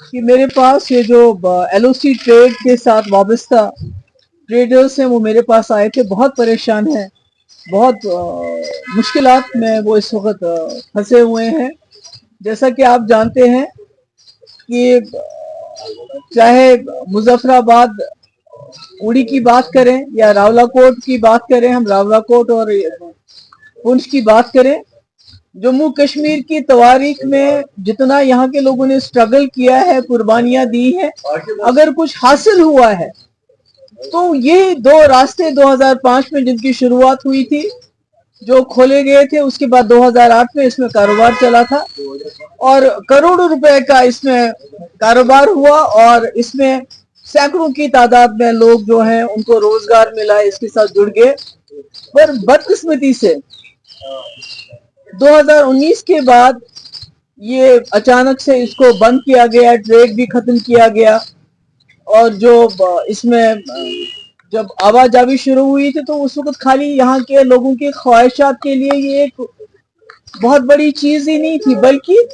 कि मेरे पास ये जो LOC ट्रेड के साथ वाबस्ता ट्रेडर्स हैं वो मेरे पास आए थे, बहुत परेशान हैं, बहुत मुश्किलात में वो इस वक्त फंसे हुए हैं। जैसा कि आप जानते हैं कि चाहे मुजफ्फराबाद उड़ी की बात करें या रावलाकोट की बात करें, हम रावलाकोट और पुंछ की बात करें, जम्मू कश्मीर की तवारीख में जितना यहाँ के लोगों ने स्ट्रगल किया है, कुर्बानियां दी हैं, अगर कुछ हासिल हुआ है तो ये दो रास्ते 2005 में जिनकी शुरुआत हुई थी, जो खोले गए थे, उसके बाद 2008 में इसमें कारोबार चला था और करोड़ों रुपए का इसमें कारोबार हुआ और इसमें सैकड़ों की तादाद में लोग जो हैं उनको रोजगार मिला, इसके साथ जुड़ गए। पर बदकिस्मती से 2019 के बाद ये अचानक से इसको बंद किया गया, ट्रेड भी खत्म किया गया और जो इसमें जब आवाजावी शुरू हुई थी तो उस वक्त खाली यहाँ के लोगों की ख्वाहिशात के लिए ये एक बहुत बड़ी चीज ही नहीं थी, बल्कि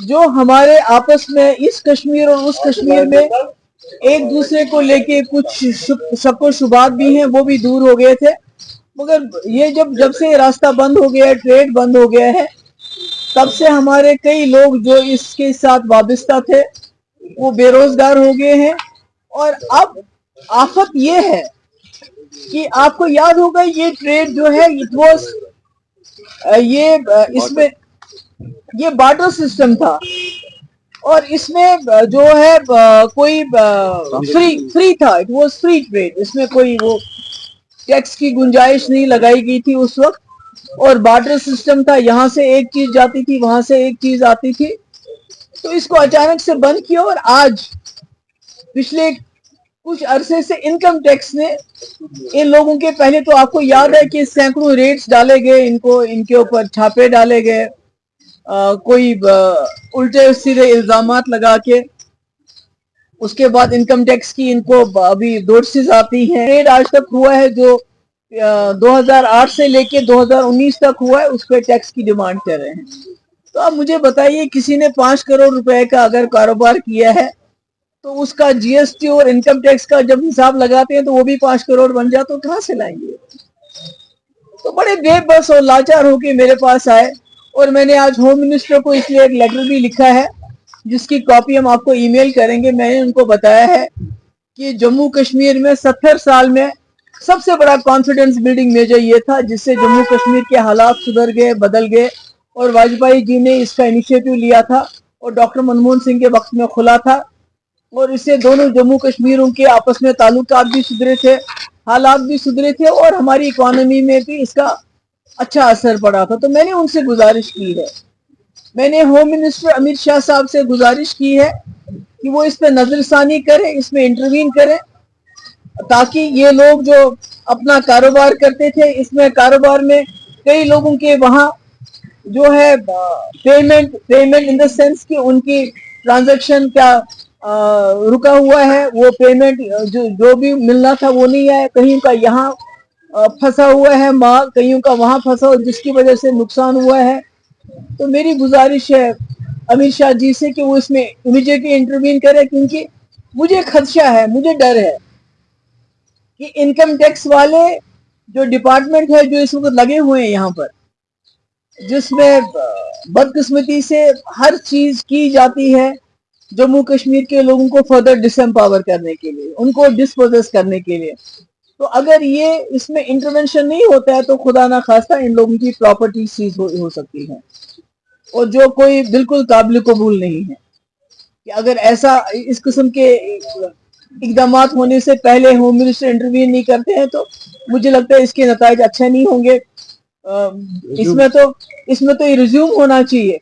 जो हमारे आपस में इस कश्मीर और उस कश्मीर में एक दूसरे को लेके कुछ शक व शुबात भी हैं, वो भी दूर हो गए थे। मगर ये जब से रास्ता बंद हो गया है, ट्रेड बंद हो गया है, तब से हमारे कई लोग जो इसके साथ वाबस्ता थे वो बेरोजगार हो गए हैं। और अब आफत ये है कि आपको याद होगा ये ट्रेड जो है इट वाज ये इसमें ये बार्टर सिस्टम था और इसमें जो है कोई फ्री था, इट वाज फ्री ट्रेड, इसमें कोई वो टैक्स की गुंजाइश नहीं लगाई गई थी उस वक्त और बार्टर सिस्टम था, यहाँ से एक चीज जाती थी, वहां से एक चीज आती थी। तो इसको अचानक से बंद किया और आज पिछले कुछ अरसे से इनकम टैक्स ने इन लोगों के, पहले तो आपको याद है कि सैकड़ों रेट्स डाले गए, इनको इनके ऊपर छापे डाले गए, कोई उल्टे सीधे इल्जामात लगा के, उसके बाद इनकम टैक्स की इनको अभी नोटिस आती है। ट्रेड आज तक हुआ है जो 2008 से लेके 2019 तक हुआ है, उस पर टैक्स की डिमांड कर रहे हैं। तो आप मुझे बताइए, किसी ने 5 करोड़ रुपए का अगर कारोबार किया है तो उसका GST और इनकम टैक्स का जब हिसाब लगाते हैं तो वो भी 5 करोड़ बन जाए, तो कहां से लाएंगे? तो बड़े बेबस और लाचार होके मेरे पास आए और मैंने आज होम मिनिस्टर को इसलिए एक लेटर भी लिखा है जिसकी कॉपी हम आपको ईमेल करेंगे। मैंने उनको बताया है कि जम्मू कश्मीर में 70 साल में सबसे बड़ा कॉन्फिडेंस बिल्डिंग मेजर ये था जिससे जम्मू कश्मीर के हालात सुधर गए, बदल गए और वाजपेयी जी ने इसका इनिशिएटिव लिया था और डॉक्टर मनमोहन सिंह के वक्त में खुला था और इससे दोनों जम्मू कश्मीरों के आपस में ताल्लुकात भी सुधरे थे, हालात भी सुधरे थे और हमारी इकोनॉमी में भी इसका अच्छा असर पड़ा था। तो मैंने उनसे गुजारिश की है, मैंने होम मिनिस्टर अमित शाह साहब से गुजारिश की है कि वो इस पे नजरसानी करें, इसमें इंटरवीन करें, ताकि ये लोग जो अपना कारोबार करते थे, इसमें कारोबार में कई लोगों के वहां जो है पेमेंट इन द सेंस कि उनकी ट्रांजैक्शन क्या रुका हुआ है, वो पेमेंट जो भी मिलना था वो नहीं आया, कहीं का यहाँ फंसा हुआ है माल, कहीं का वहां फंसा हुआ जिसकी वजह से नुकसान हुआ है। तो मेरी गुजारिश है अमित शाह जी से कि वो इसमें इमीडिएटली इंटरवीन करे, क्योंकि मुझे खदशा है, मुझे डर है कि इनकम टैक्स वाले जो डिपार्टमेंट है जो इस वक्त लगे हुए हैं यहाँ पर, जिसमें बदकिस्मती से हर चीज की जाती है जम्मू कश्मीर के लोगों को फर्दर डिसएम्पावर करने के लिए, उनको डिस्पोजेस करने के लिए। तो अगर ये इसमें इंटरवेंशन नहीं होता है तो खुदा ना खास्ता इन लोगों की प्रॉपर्टी सीज हो सकती है और जो कोई बिल्कुल काबिल कबूल नहीं है कि अगर ऐसा इस किस्म के इकदाम होने से पहले होम मिनिस्टर इंटरवीन नहीं करते हैं तो मुझे लगता है इसके नताइज अच्छे नहीं होंगे। इसमें तो ये रिज्यूम होना चाहिए,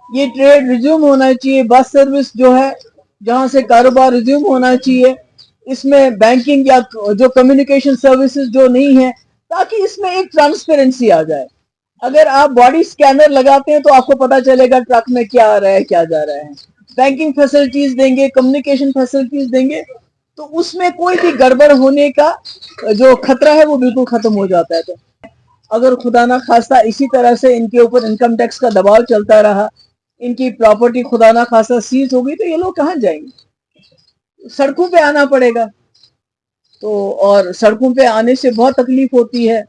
ये ट्रेड रिज्यूम होना चाहिए, बस सर्विस जो है जहां से कारोबार रिज्यूम होना चाहिए, इसमें बैंकिंग या जो कम्युनिकेशन सर्विसेज जो नहीं है, ताकि इसमें एक ट्रांसपेरेंसी आ जाए। अगर आप बॉडी स्कैनर लगाते हैं तो आपको पता चलेगा ट्रक में क्या आ रहा है, क्या जा रहा है। बैंकिंग फैसिलिटीज देंगे, कम्युनिकेशन फैसिलिटीज देंगे, तो उसमें कोई भी गड़बड़ होने का जो खतरा है वो बिल्कुल खत्म हो जाता है। तो अगर खुदा ना खास्ता इसी तरह से इनके ऊपर इनकम टैक्स का दबाव चलता रहा इनकी प्रॉपर्टी खुदा ना खासा सीज हो गई तो ये लोग कहाँ जाएंगे, सड़कों पे आना पड़ेगा। तो और सड़कों पे आने से बहुत तकलीफ होती है,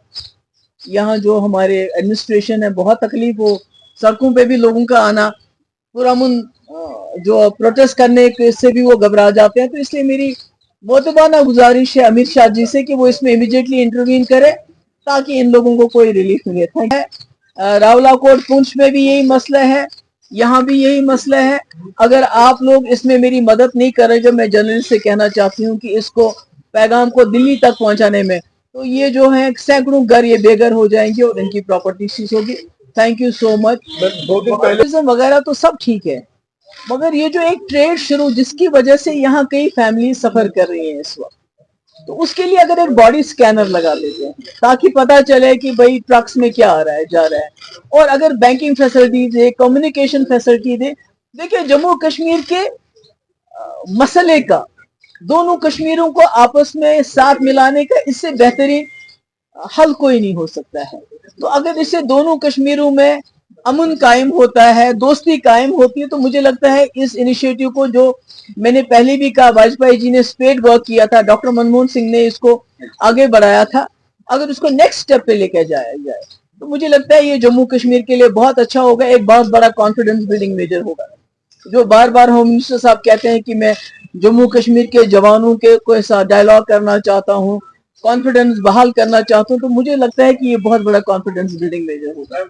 यहाँ जो हमारे एडमिनिस्ट्रेशन है बहुत तकलीफ हो, सड़कों पे भी लोगों का आना, पुरअमन जो प्रोटेस्ट करने से भी वो घबरा जाते हैं। तो इसलिए मेरी मोतबाना गुजारिश है अमित शाह जी से कि वो इसमें इमीडिएटली इंटरवीन करे ताकि इन लोगों को कोई रिलीफ मिले। Thank you. रावलाकोट पुंछ में भी यही मसला है, यहाँ भी यही मसला है। अगर आप लोग इसमें मेरी मदद नहीं कर रहे, जब मैं जर्नलिस्ट से कहना चाहती हूँ कि इसको पैगाम को दिल्ली तक पहुंचाने में, तो ये जो है सैकड़ों घर ये बेघर हो जाएंगे और इनकी प्रॉपर्टी सीज होगी। Thank you so much. 2 दिन पहले वगैरह तो सब ठीक है, मगर ये जो एक ट्रेड शुरू जिसकी वजह से यहाँ कई फैमिली सफर कर रही हैं इस वक्त, तो उसके लिए अगर एक बॉडी स्कैनर लगा देते हैं ताकि पता चले कि भाई ट्रक्स में क्या आ रहा है जा रहा है, और अगर बैंकिंग फैसिलिटी दे, कम्युनिकेशन फैसिलिटी दे। देखिए जम्मू कश्मीर के मसले का, दोनों कश्मीरों को आपस में साथ मिलाने का इससे बेहतरीन हल कोई नहीं हो सकता है। तो अगर इससे दोनों कश्मीरों में अमन कायम होता है, दोस्ती कायम होती है, तो मुझे लगता है इस इनिशिएटिव को, जो मैंने पहले भी कहा वाजपेयी जी ने स्पेड वर्क किया था, डॉक्टर मनमोहन सिंह ने इसको आगे बढ़ाया था, अगर उसको नेक्स्ट स्टेप पे लेकर जाया जाए तो मुझे लगता है ये जम्मू कश्मीर के लिए बहुत अच्छा होगा, एक बहुत बड़ा कॉन्फिडेंस बिल्डिंग मेजर होगा। जो बार बार होम मिनिस्टर साहब कहते हैं कि मैं जम्मू कश्मीर के जवानों के साथ डायलॉग करना चाहता हूँ, कॉन्फिडेंस बहाल करना चाहता हूँ, तो मुझे लगता है कि ये बहुत बड़ा कॉन्फिडेंस बिल्डिंग मेजर होगा।